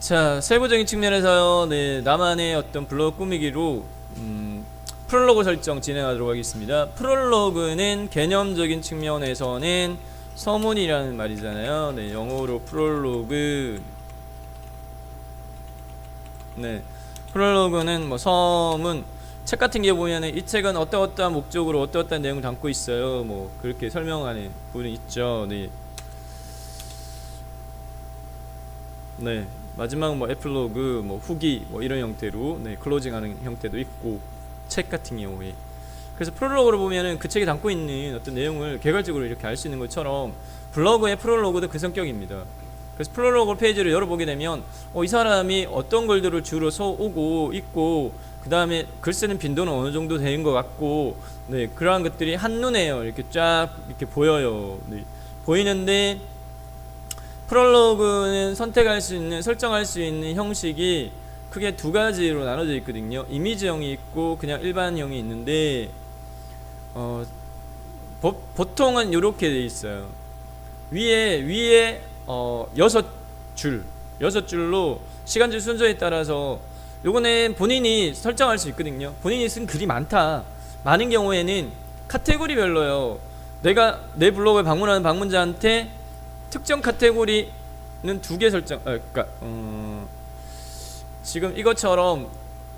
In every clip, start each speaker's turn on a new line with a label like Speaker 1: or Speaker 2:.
Speaker 1: 자, 세부적인 측면에서요, 네, 나만의 어떤 블로그 꾸미기로 프롤로그 설정 진행하도록 하겠습니다. 프롤로그는 개념적인 측면에서는 서문이라는 말이잖아요. 네, 영어로 프롤로그. 네, 프롤로그는 뭐 서문. 책 같은 게 보면은 이 책은 어떠어떠한 목적으로 어떠어떠한 내용을 담고 있어요. 뭐 그렇게 설명하는 부분이 있죠. 네. 네. 마지막 뭐 에필로그, 뭐 후기, 뭐 이런 형태로 네, 클로징하는 형태도 있고 책 같은 경우에. 그래서 프롤로그를 보면은 그 책이 담고 있는 어떤 내용을 개괄적으로 이렇게 알 수 있는 것처럼 블로그의 프롤로그도 그 성격입니다. 그래서 프롤로그 페이지를 열어보게 되면 이 사람이 어떤 글들을 주로 써오고 있고 그 다음에 글 쓰는 빈도는 어느 정도 되는 것 같고 네, 그러한 것들이 한눈에 이렇게 쫙 이렇게 보여요. 네, 보이는데 프롤로그는 선택할 수 있는, 설정할 수 있는 형식이 크게 두 가지로 나눠져 있거든요. 이미지형이 있고 그냥 일반형이 있는데 보통은 이렇게 돼 있어요. 위에 6줄로 시간줄 순서에 따라서 요거는 본인이 설정할 수 있거든요. 본인이 쓴 글이 많은 경우에는 카테고리별로요. 내가 내 블로그에 방문하는 방문자한테 특정 카테고리는 2개 설정. 그러니까 지금 이것처럼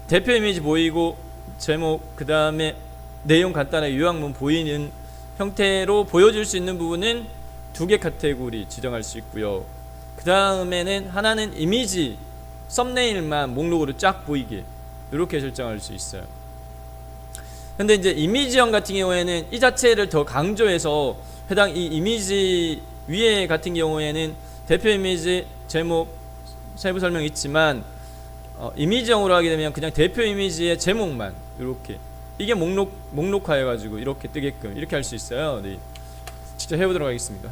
Speaker 1: 대표 이미지 보이고 제목 그 다음에 내용 간단하게 요약문 보이는 형태로 보여줄 수 있는 부분은 2개 카테고리 지정할 수 있고요. 그 다음에는 하나는 이미지 썸네일만 목록으로 쫙 보이게 이렇게 설정할 수 있어요. 근데 이제 이미지형 같은 경우에는 이 자체를 더 강조해서 해당 이 이미지 위에 같은 경우에는 대표 이미지, 제목, 세부 설명이 있지만 이미지형으로 하게 되면 그냥 대표 이미지의 제목만 이렇게 이게 목록화해 가지고 이렇게 뜨게끔 이렇게 할 수 있어요. 네. 직접 해보도록 하겠습니다.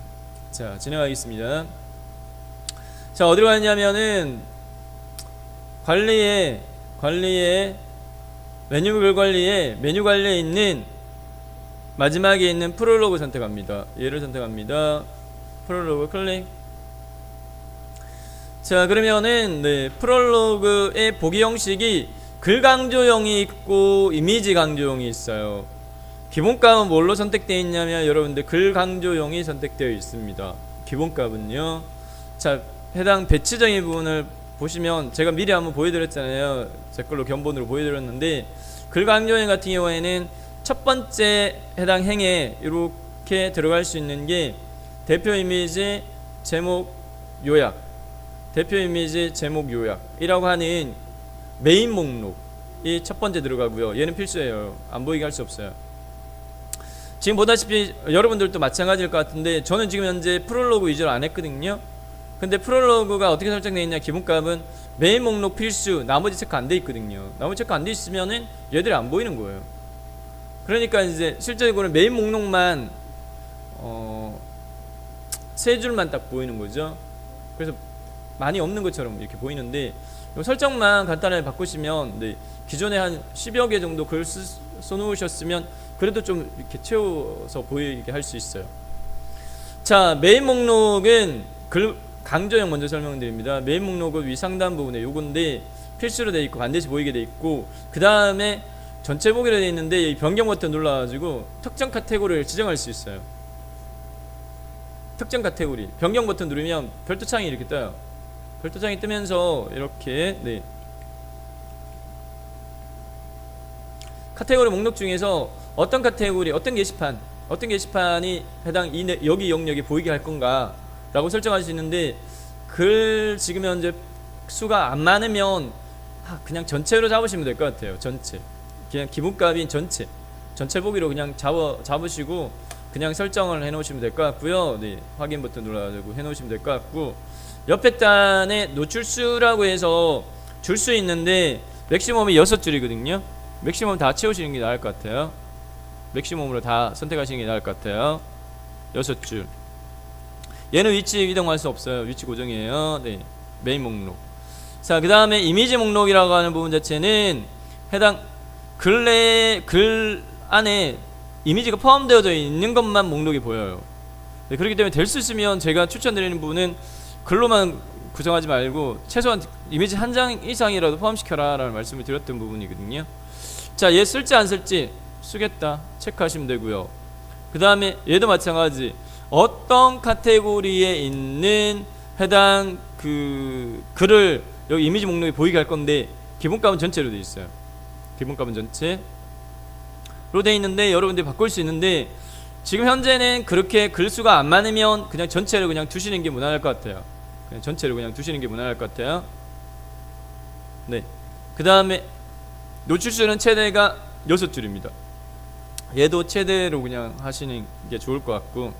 Speaker 1: 자, 진행하겠습니다. 자, 어디로 가냐면은 관리에 메뉴 관리에 있는 마지막에 있는 프롤로그 선택합니다. 얘를 선택합니다. 프롤로그 클릭. 자, 그러면은 네, 프롤로그의 보기 형식이 글 강조형이 있고 이미지 강조형이 있어요. 기본값은 뭘로 선택되어 있냐면 여러분들 글 강조형이 선택되어 있습니다. 기본값은요. 자, 해당 배치적인 부분을 보시면 제가 미리 한번 보여드렸잖아요. 제 걸로 견본으로 보여드렸는데 글 강조형 같은 경우에는 첫 번째 해당 행에 이렇게 들어갈 수 있는 게 대표 이미지 제목 요약, 대표 이미지 제목 요약이라고 하는 메인 목록이 첫 번째 들어가고요. 얘는 필수예요. 안 보이게 할 수 없어요. 지금 보다시피 여러분들도 마찬가지일 것 같은데 저는 지금 현재 프롤로그 위주로 안 했거든요. 근데 프롤로그가 어떻게 설정되어 있냐, 기본값은 메인 목록 필수, 나머지 체크 안 돼 있거든요. 나머지 체크 안 돼 있으면은 얘들이 안 보이는 거예요. 그러니까 이제 실제적으로 메인 목록만 3줄만 딱 보이는 거죠. 그래서 많이 없는 것처럼 이렇게 보이는데 설정만 간단하게 바꾸시면 네, 기존에 한 10여 개 정도 글 써놓으셨으면 그래도 좀 이렇게 채워서 보이게 할 수 있어요. 자, 메인 목록은 글 강조형 먼저 설명드립니다. 메인 목록은 위 상단 부분에 요건데 필수로 되어 있고 반드시 보이게 되어 있고 그 다음에 전체 보기로 되어 있는데 이 변경 버튼 눌러가지고 특정 카테고리를 지정할 수 있어요. 특정 카테고리 변경 버튼 누르면 별도창이 이렇게 떠요. 별도창이 뜨면서 이렇게 네, 카테고리 목록 중에서 어떤 카테고리, 어떤 게시판이 해당 여기 영역에 보이게 할 건가 라고 설정할 수 있는데 글 지금 현재 수가 안 많으면 그냥 전체로 잡으시면 될 것 같아요. 전체 그냥 기본값인 전체 보기로 그냥 잡으시고 그냥 설정을 해 놓으시면 될 것 같고요. 네, 확인 버튼 눌러가지고 해 놓으시면 될 것 같고 옆에 단에 노출수라고 해서 줄 수 있는데 맥시멈이 6줄이거든요 맥시멈 다 채우시는 게 나을 것 같아요. 맥시멈으로 다 선택하시는 게 나을 것 같아요. 6줄. 얘는 위치 이동할 수 없어요. 위치 고정이에요. 네, 메인 목록. 자, 그 다음에 이미지 목록이라고 하는 부분 자체는 해당 글 안에 이미지가 포함되어져 있는 것만 목록이 보여요. 네, 그렇기 때문에 될 수 있으면 제가 추천드리는 부분은 글로만 구성하지 말고 최소한 이미지 한 장 이상이라도 포함시켜라 라는 말씀을 드렸던 부분이거든요. 자, 얘 쓸지 안 쓸지 쓰겠다 체크하시면 되고요. 그 다음에 얘도 마찬가지 어떤 카테고리에 있는 해당 그 글을 여기 이미지 목록에 보이게 할 건데 기본값은 전체로 되어 있어요. 기본값은 전체로 되어 있는데 여러분들이 바꿀 수 있는데 지금 현재는 그렇게 글수가 안 많으면 그냥 전체를 그냥 두시는 게 무난할 것 같아요. 그냥 전체를 그냥 두시는 게 무난할 것 같아요. 네. 그 다음에 노출수는 최대가 6줄입니다. 얘도 최대로 그냥 하시는 게 좋을 것 같고,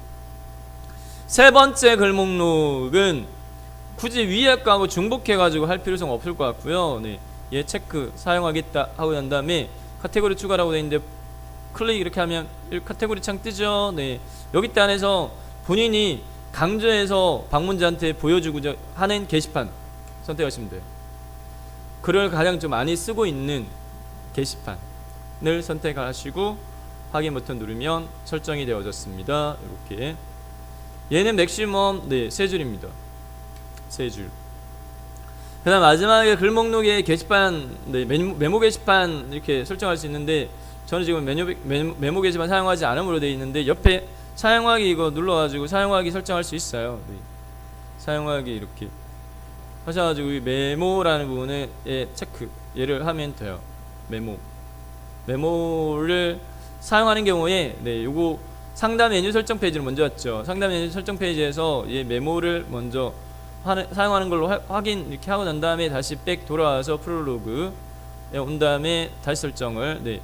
Speaker 1: 세 번째 글 목록은 굳이 위에 거하고 중복해가지고 할 필요성 없을 것 같고요. 네. 얘 체크 사용하겠다 하고 난 다음에 카테고리 추가라고 되어 있는데 클릭 이렇게 하면 카테고리 창 뜨죠. 네. 여기 때 안에서 본인이 강조해서 방문자한테 보여주고자 하는 게시판 선택하시면 돼요. 글을 가장 좀 많이 쓰고 있는 게시판을 선택하시고 확인 버튼 누르면 설정이 되어졌습니다. 이렇게 얘는 맥시멈 3줄입니다. 3줄. 그 다음 마지막에 글 목록에 게시판 메모 게시판 이렇게 설정할 수 있는데 저는 지금 메모 게시판 사용하지 않음으로 되어 있는데 옆에 사용하기 이거 눌러가지고 사용하기 설정할 수 있어요. 네. 사용하기 이렇게 하셔가지고 이 메모라는 부분에 체크 얘를 하면 돼요. 메모를 사용하는 경우에 요거 상단 메뉴 설정 페이지를 먼저 왔죠. 상단 메뉴 설정 페이지에서 얘 메모를 먼저 사용하는 걸로 확인 이렇게 하고 난 다음에 다시 백 돌아와서 프롤로그에 온 다음에 다시 설정을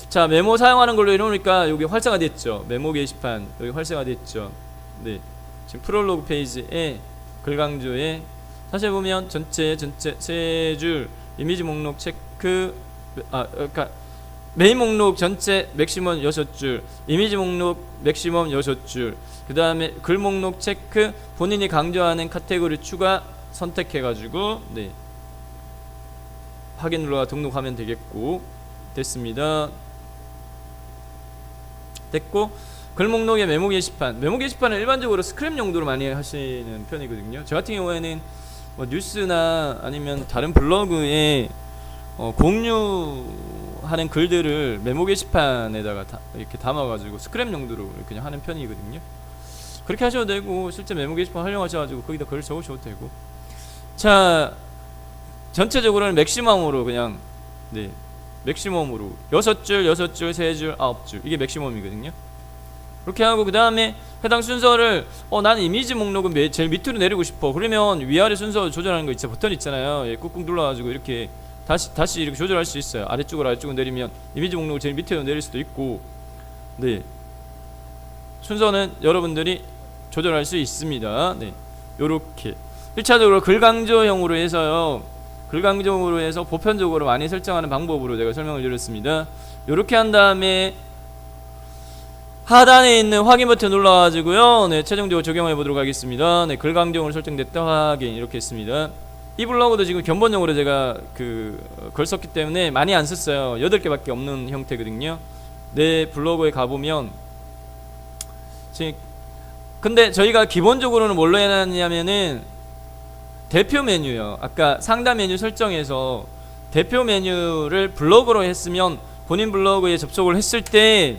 Speaker 1: 자, 메모 사용하는 걸로 이러니까 여기 활성화 됐죠. 메모 게시판 여기 활성화 됐죠. 네. 지금 프롤로그 페이지에 글 강조에 사실 보면 전체 3줄 이미지 목록 체크 그러니까 메인 목록 전체 맥시멈 6줄 이미지 목록 맥시멈 6줄 그 다음에 글 목록 체크 본인이 강조하는 카테고리 추가 선택해 가지고 확인 눌러가 등록하면 되겠고 됐습니다. 됐고 글 목록의 메모 게시판은 일반적으로 스크랩 용도로 많이 하시는 편이거든요. 저 같은 경우에는 뭐 뉴스나 아니면 다른 블로그에 공유하는 글들을 메모 게시판에다가 이렇게 담아가지고 스크랩 용도로 그냥 하는 편이거든요. 그렇게 하셔도 되고 실제 메모 게시판 활용하셔가지고 거기다 글을 적으셔도 되고. 자, 전체적으로는 맥시멈으로 그냥 맥시멈으로 6줄, 3줄, 9줄 이게 맥시멈이거든요. 그렇게 하고 그 다음에 해당 순서를 나는 이미지 목록은 제일 밑으로 내리고 싶어. 그러면 위아래 순서 조절하는 거 있죠. 버튼 있잖아요. 꾹꾹 눌러가지고 이렇게 다시 이렇게 조절할 수 있어요. 아래쪽으로 내리면 이미지 목록을 제일 밑으로 내릴 수도 있고 순서는 여러분들이 조절할 수 있습니다. 요렇게 1차적으로 글 강조형으로 해서요. 글 강조형으로 해서 보편적으로 많이 설정하는 방법으로 제가 설명을 드렸습니다. 요렇게 한 다음에 하단에 있는 확인 버튼 눌러가지고요. 최종적으로 적용해 보도록 하겠습니다. 글 강조형으로 설정됐다 확인 이렇게 했습니다. 이 블로그도 지금 견본용으로 제가 글 썼기 때문에 많이 안 썼어요. 8개밖에 없는 형태거든요. 내 블로그에 가보면 근데 저희가 기본적으로는 뭘로 해놨냐면은 대표 메뉴요. 아까 상단 메뉴 설정에서 대표 메뉴를 블로그로 했으면 본인 블로그에 접속을 했을 때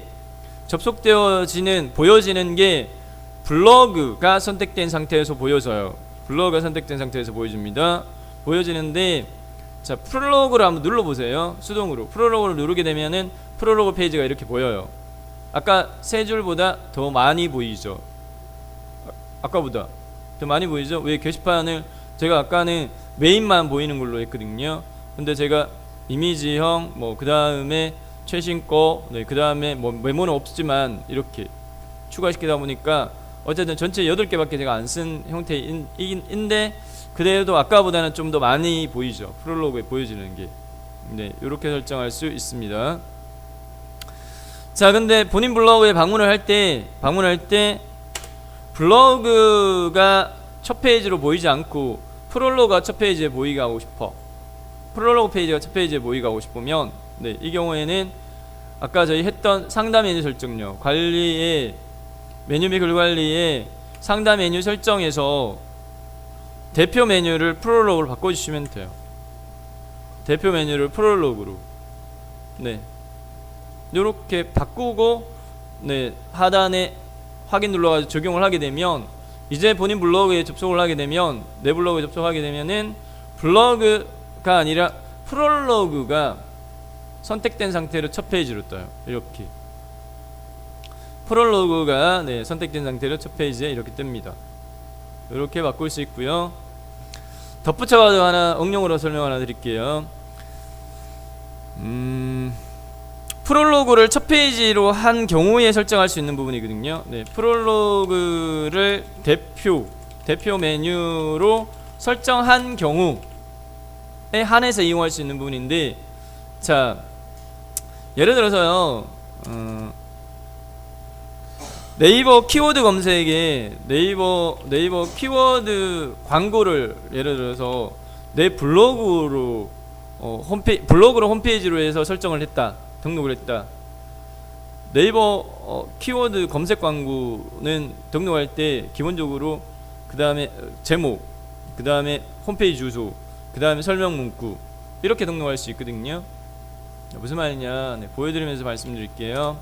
Speaker 1: 보여지는 게 블로그가 선택된 상태에서 보여져요. 블로그가 선택된 상태에서 보여줍니다. 보여지는데 자, 프롤로그를 한번 눌러보세요. 수동으로 프롤로그를 누르게 되면은 프롤로그 페이지가 이렇게 보여요. 아까 3줄보다 더 많이 보이죠. 아까보다 더 많이 보이죠. 왜 게시판을 제가 아까는 메인만 보이는 걸로 했거든요. 근데 제가 이미지형 그 다음에 최신 거 그 다음에 메모는 없지만 이렇게 추가시키다 보니까 어쨌든 전체 8개밖에 제가 안 쓴 형태인데 그래도 아까보다는 좀 더 많이 보이죠. 프롤로그에 보여지는 게 이렇게 설정할 수 있습니다. 자, 근데 본인 블로그에 방문을 할 때 블로그가 첫 페이지로 보이지 않고 프롤로그가 첫 페이지에 보이게 하고 싶어. 프롤로그 페이지가 첫 페이지에 보이게 하고 싶으면 이 경우에는 아까 저희 했던 상단 메뉴 설정요. 관리에 메뉴 및 글 관리에 상단 메뉴 설정에서 대표 메뉴를 프롤로그로 바꿔주시면 돼요. 대표 메뉴를 프롤로그로 네 요렇게 바꾸고 네 하단에 확인 눌러가지고 적용을 하게 되면 이제 본인 블로그에 접속을 하게 되면 내 블로그에 접속하게 되면은 블로그가 아니라 프롤로그가 선택된 상태로 첫 페이지로 떠요. 이렇게 프롤로그가 네 선택된 상태로 첫 페이지에 이렇게 뜹니다. 이렇게 바꿀 수 있고요. 덧붙여가지고 하나 응용으로 설명 하나 드릴게요. 프롤로그를 첫 페이지로 한 경우에 설정할 수 있는 부분이거든요. 네, 프롤로그를 대표 메뉴로 설정한 경우에 한해서 이용할 수 있는 부분인데, 자, 예를 들어서요, 네이버 키워드 검색에 네이버 키워드 광고를 예를 들어서 내 블로그로 블로그로 홈페이지로 해서 설정을 했다. 등록을 했다. 네이버 키워드 검색 광고는 등록할 때 기본적으로 그 다음에 제목, 그 다음에 홈페이지 주소, 그 다음에 설명 문구 이렇게 등록할 수 있거든요. 무슨 말이냐 보여드리면서 말씀드릴게요.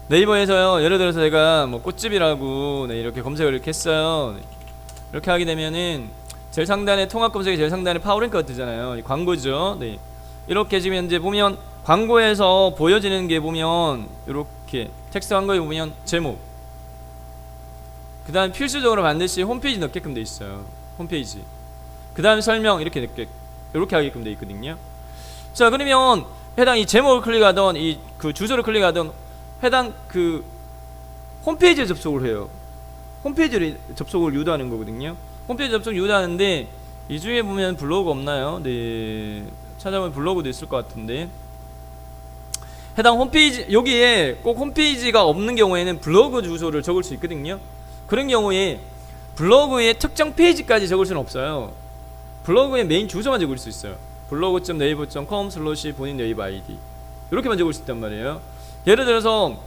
Speaker 1: 네이버에서요 예를 들어서 제가 뭐 꽃집이라고 이렇게 검색을 이렇게 했어요. 이렇게 하게 되면은 제일 상단에 통합 검색이 제일 상단에 파워링크가 뜨잖아요. 광고죠. 네. 이렇게 지금 현재 보면 광고에서 보여지는 게 보면 이렇게 텍스트 광고에 보면 제목, 그 다음 필수적으로 반드시 홈페이지 넣게끔 돼 있어요. 홈페이지. 그 다음에 설명 이렇게 하게끔 돼 있거든요. 자, 그러면 해당 이 제목을 클릭하던 이 그 주소를 클릭하던 해당 그 홈페이지에 접속을 해요. 홈페이지를 접속을 유도하는 거거든요. 홈페이지 접속 유도하는데 이 중에 보면 블로그 없나요? 네, 찾아보면 블로그도 있을 것 같은데 해당 홈페이지 여기에 꼭 홈페이지가 없는 경우에는 블로그 주소를 적을 수 있거든요. 그런 경우에 블로그의 특정 페이지까지 적을 수는 없어요. 블로그의 메인 주소만 적을 수 있어요. blog.naver.com/ 본인 네이버 아이디 이렇게만 적을 수 있단 말이에요. 예를 들어서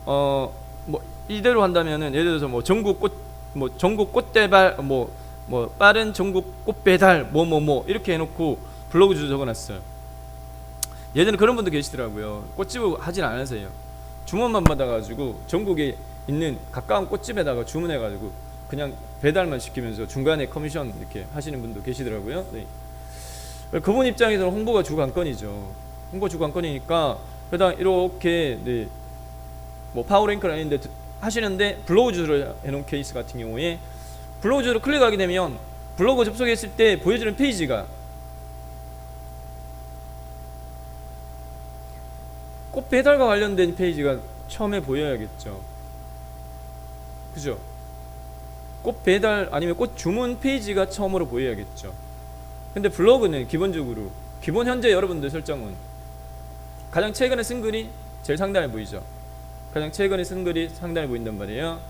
Speaker 1: 뭐 이대로 한다면은 예를 들어서 뭐 전국 꽃대발 뭐 빠른 전국 꽃 배달 뭐 이렇게 해놓고 블로그 주소 적어놨어요. 예전에 그런 분도 계시더라고요. 꽃집을 하진 않으세요. 주문만 받아가지고 전국에 있는 가까운 꽃집에다가 주문해가지고 그냥 배달만 시키면서 중간에 커미션 이렇게 하시는 분도 계시더라고요. 네. 그분 입장에서는 홍보가 주 관건이죠. 홍보 주 관건이니까 그다음 이렇게 네, 뭐 파워랭크는 아닌데 하시는데 블로그 주소를 해놓은 케이스 같은 경우에 블로그 주소를 클릭하게 되면 블로그 접속했을 때 보여주는 페이지가 꽃 배달과 관련된 페이지가 처음에 보여야겠죠. 그죠? 꽃 배달 아니면 꽃 주문 페이지가 처음으로 보여야겠죠. 근데 블로그는 기본적으로 기본 현재 여러분들 설정은 가장 최근에 쓴 글이 제일 상단에 보이죠. 가장 최근에 쓴 글이 상단에 보인단 말이에요.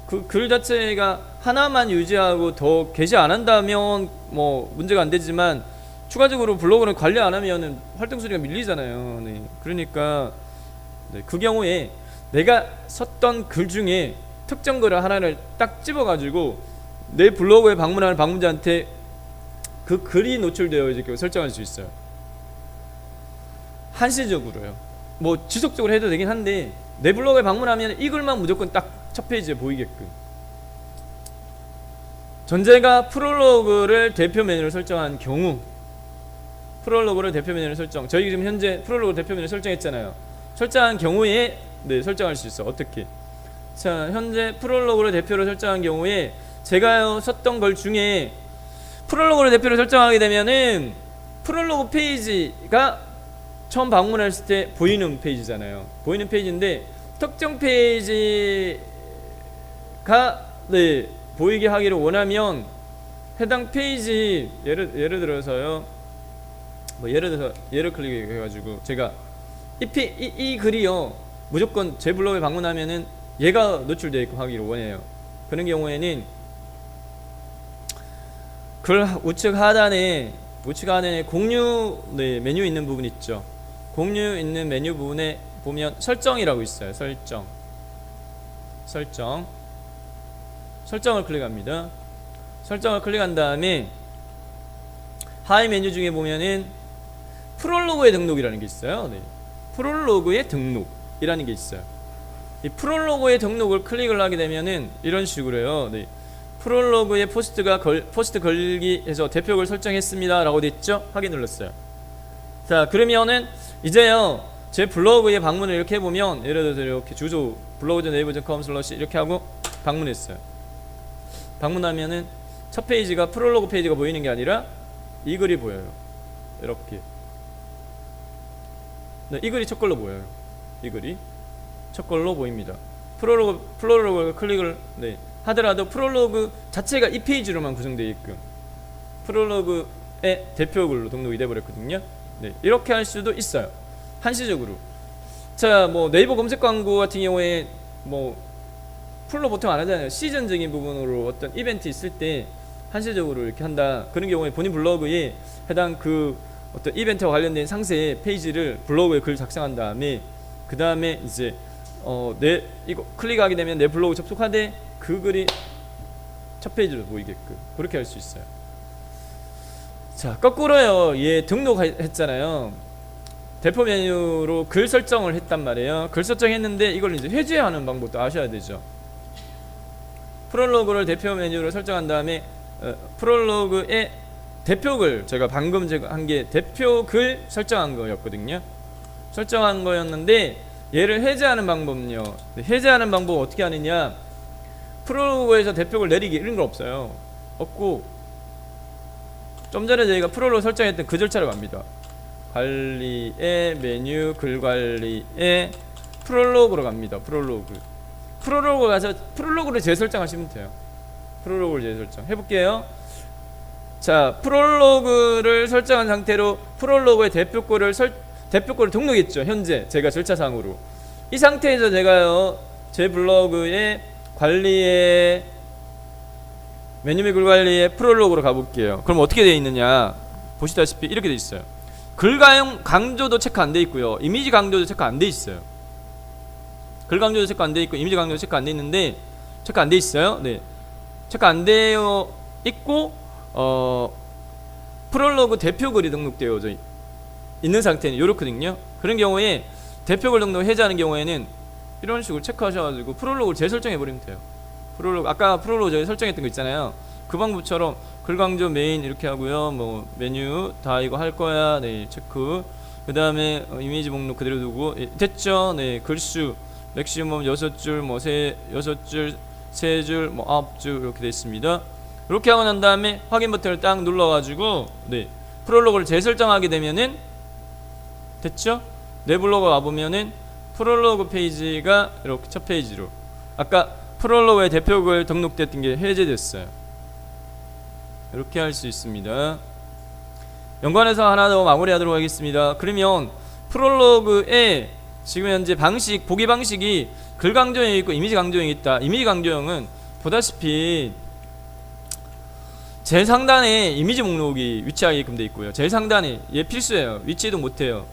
Speaker 1: 그 글 자체가 하나만 유지하고 더 게시 안 한다면 뭐 문제가 안 되지만 추가적으로 블로그는 관리 안 하면은 활동 수리가 밀리잖아요. 네. 그러니까 네. 그 경우에 내가 썼던 글 중에 특정 글을 하나를 딱 집어가지고 내 블로그에 방문하는 방문자한테 그 글이 노출되어 이렇게 설정할 수 있어요. 한시적으로요. 뭐 지속적으로 해도 되긴 한데 내 블로그에 방문하면 이 글만 무조건 딱 첫 페이지에 보이게끔. 전제가 프롤로그를 대표 메뉴로 설정한 경우, 프롤로그를 대표 메뉴로 설정. 저희 지금 현재 프롤로그 대표 메뉴 설정했잖아요. 설정한 경우에 네, 설정할 수 있어. 어떻게? 자, 현재 프롤로그를 대표로 설정한 경우에 제가 썼던 걸 중에 프롤로그를 대표로 설정하게 되면은 프롤로그 페이지가 처음 방문했을 때 보이는 페이지잖아요. 보이는 페이지인데 특정 페이지가 네, 보이게 하기를 원하면 해당 페이지 예를 들어서요. 뭐 예를 클릭해 가지고 제가 이 글이요. 무조건 제 블로그에 방문하면은 얘가 노출되어 하기를 원해요. 그런 경우에는 글 우측 하단에 공유 네, 메뉴 있는 부분 있죠. 공유 있는 메뉴 부분에 보면 설정이라고 있어요. 설정 설정을 클릭합니다. 설정을 클릭한 다음에 하위 메뉴 중에 보면은 프롤로그의 등록이라는 게 있어요. 네. 프롤로그의 등록이라는 게 있어요. 이 프롤로그의 등록을 클릭을 하게 되면은 이런 식으로요. 네. 프롤로그에 포스트 걸기해서 대표글 설정했습니다 라고 됐죠? 확인 눌렀어요. 자, 그러면은 이제요 제 블로그에 방문을 이렇게 해보면, 예를 들어서 이렇게 주소 블로그.naver.com/ 이렇게 하고 방문했어요. 방문하면은 첫 페이지가 프롤로그 페이지가 보이는 게 아니라 이 글이 보여요. 이렇게. 네, 이 글이 첫 걸로 보여요. 이 글이 첫 걸로 보입니다. 프롤로그 클릭을 하더라도 프롤로그 자체가 이 페이지로만 구성되어 있고 프롤로그의 대표글로 등록이 돼 버렸거든요. 네, 이렇게 할 수도 있어요. 한시적으로. 자, 뭐 네이버 검색 광고 같은 경우에 뭐 풀로 보통 안 하잖아요. 시즌적인 부분으로 어떤 이벤트 있을 때 한시적으로 이렇게 한다. 그런 경우에 본인 블로그에 해당 그 어떤 이벤트와 관련된 상세 페이지를 블로그에 글 작성한 다음에 그 다음에 이제 내 이거 클릭하게 되면 내 블로그 접속하되 그 글이 첫 페이지로 보이게끔 그렇게 할 수 있어요. 자, 거꾸로요. 얘 등록했잖아요. 대표 메뉴로 글 설정을 했단 말이에요. 글 설정했는데 이걸 이제 해제하는 방법도 아셔야 되죠. 프롤로그를 대표 메뉴로 설정한 다음에 프롤로그의 대표글, 제가 방금 한 게 대표글 설정한 거였거든요. 설정한 거였는데 얘를 해제하는 방법은요. 해제하는 방법 어떻게 하느냐? 프롤로그에서 대표글 내리기 이런 거 없어요. 없고 좀 전에 저희가 프롤로그 설정했던 그 절차로 갑니다. 관리의 메뉴 글관리의 프롤로그로 갑니다. 프롤로그 가서 프롤로그를 재설정하시면 돼요. 프롤로그를 재설정 해볼게요. 자, 프롤로그를 설정한 상태로 프롤로그의 대표글을 등록했죠. 현재 제가 절차상으로 이 상태에서 제가요 제 블로그의 관리의 메뉴 및 글관리의 프롤로그로 가볼게요. 그럼 어떻게 되어 있느냐 보시다시피 이렇게 되어 있어요. 글 강조도 체크 안 돼 있고요. 이미지 강조도 체크 안 돼 있어요. 글 강조도 체크 안 돼 있고 이미지 강조도 체크 안 돼 있는데 체크 안 돼 있어요. 네, 체크 안 되어 있고 프롤로그 대표글이 등록되어 있는 상태는 이렇거든요. 그런 경우에 대표글 등록 해제하는 경우에는 이런 식으로 체크하셔가지고 프롤로그를 재설정해 버리면 돼요. 프롤로그 아까 프롤로그 저희 설정했던 거 있잖아요. 그 방법처럼 글 강조 메인 이렇게 하고요. 뭐 메뉴 다 이거 할 거야. 네, 체크. 그 다음에 이미지 목록 그대로 두고 됐죠. 네, 글수 맥시멈 6줄 뭐 6줄 3줄 뭐 9줄 이렇게 됐습니다. 이렇게 하고 난 다음에 확인 버튼을 딱 눌러가지고 네, 프롤로그를 재설정하게 되면은 됐죠? 내 블로그 와보면은 프롤로그 페이지가 이렇게 첫 페이지로 아까 프롤로그에 대표글 등록됐던 게 해제됐어요. 이렇게 할 수 있습니다. 연관해서 하나 더 마무리하도록 하겠습니다. 그러면 프롤로그에 지금 현재 보기 방식이 글 강조형이 있고 이미지 강조형이 있다. 이미지 강조형은 보다시피 제일 상단에 이미지 목록이 위치하게끔 되어 있고요. 제일 상단에 얘 필수예요. 위치도 못해요.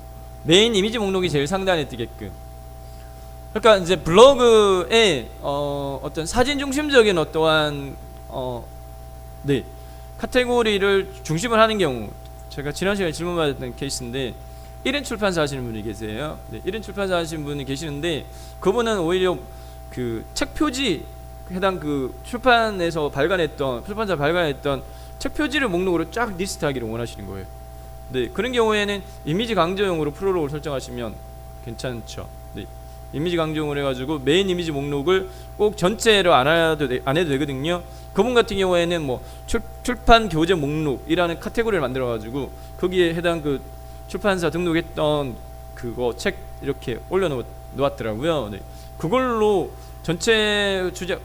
Speaker 1: 메인 이미지 목록이 제일 상단에 뜨게끔. 그러니까 이제 블로그에 어떤 사진 중심적인 어떠한 네, 카테고리를 중심을 하는 경우, 제가 지난 시간에 질문 받았던 케이스인데 1인 출판사 하시는 분이 계세요. 네, 1인 출판사 하시는 분이 계시는데 그분은 오히려 그 책 표지 해당 그 출판사 발간했던 책 표지를 목록으로 쫙 리스트하기를 원하시는 거예요. 네, 그런 경우에는 이미지 강조용으로 프롤로그를 설정하시면 괜찮죠. 네, 이미지 강조용으로 해가지고 메인 이미지 목록을 꼭 전체로 안 해도 되거든요. 그분 같은 경우에는 뭐 출판 교재 목록이라는 카테고리를 만들어가지고 거기에 해당 그 출판사 등록했던 그거 책 이렇게 올려놓았더라고요. 네, 그걸로 전체 주제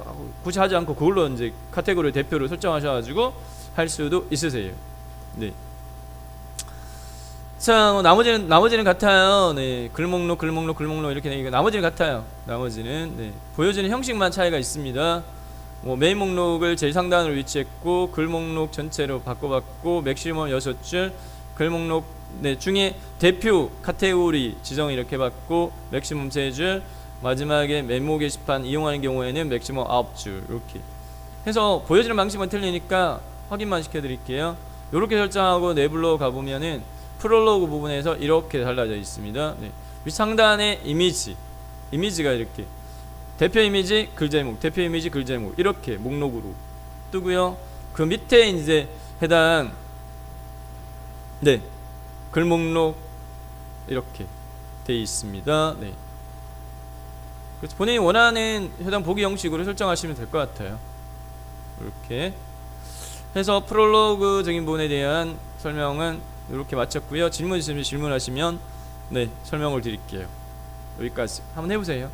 Speaker 1: 굳이 하지 않고 그걸로 이제 카테고리 대표를 설정하셔가지고 할 수도 있으세요. 네. 자, 나머지는 같아요. 네, 글목록 이렇게 되니까 나머지는 같아요. 나머지는 네, 보여지는 형식만 차이가 있습니다. 뭐 메인 목록을 제일 상단으로 위치했고 글목록 전체로 바꿔봤고 맥시멈 6줄 글목록 네, 중에 대표 카테고리 지정 이렇게 받고 맥시멈 3줄 마지막에 메모 게시판 이용하는 경우에는 맥시멈 9줄 이렇게 해서 보여지는 방식만 틀리니까 확인만 시켜드릴게요. 이렇게 설정하고 내부로 가보면은 프롤로그 부분에서 이렇게 달라져 있습니다. 네. 상단에 이미지가 이렇게 대표 이미지 글 제목, 대표 이미지 글 제목 이렇게 목록으로 뜨고요. 그 밑에 이제 해당 글 목록 이렇게 돼 있습니다. 네. 그래서 본인이 원하는 해당 보기 형식으로 설정하시면 될 것 같아요. 이렇게 해서 프롤로그적인 부분에 대한 설명은 이렇게 마쳤고요. 질문 있으면 질문하시면 설명을 드릴게요. 여기까지 한번 해보세요.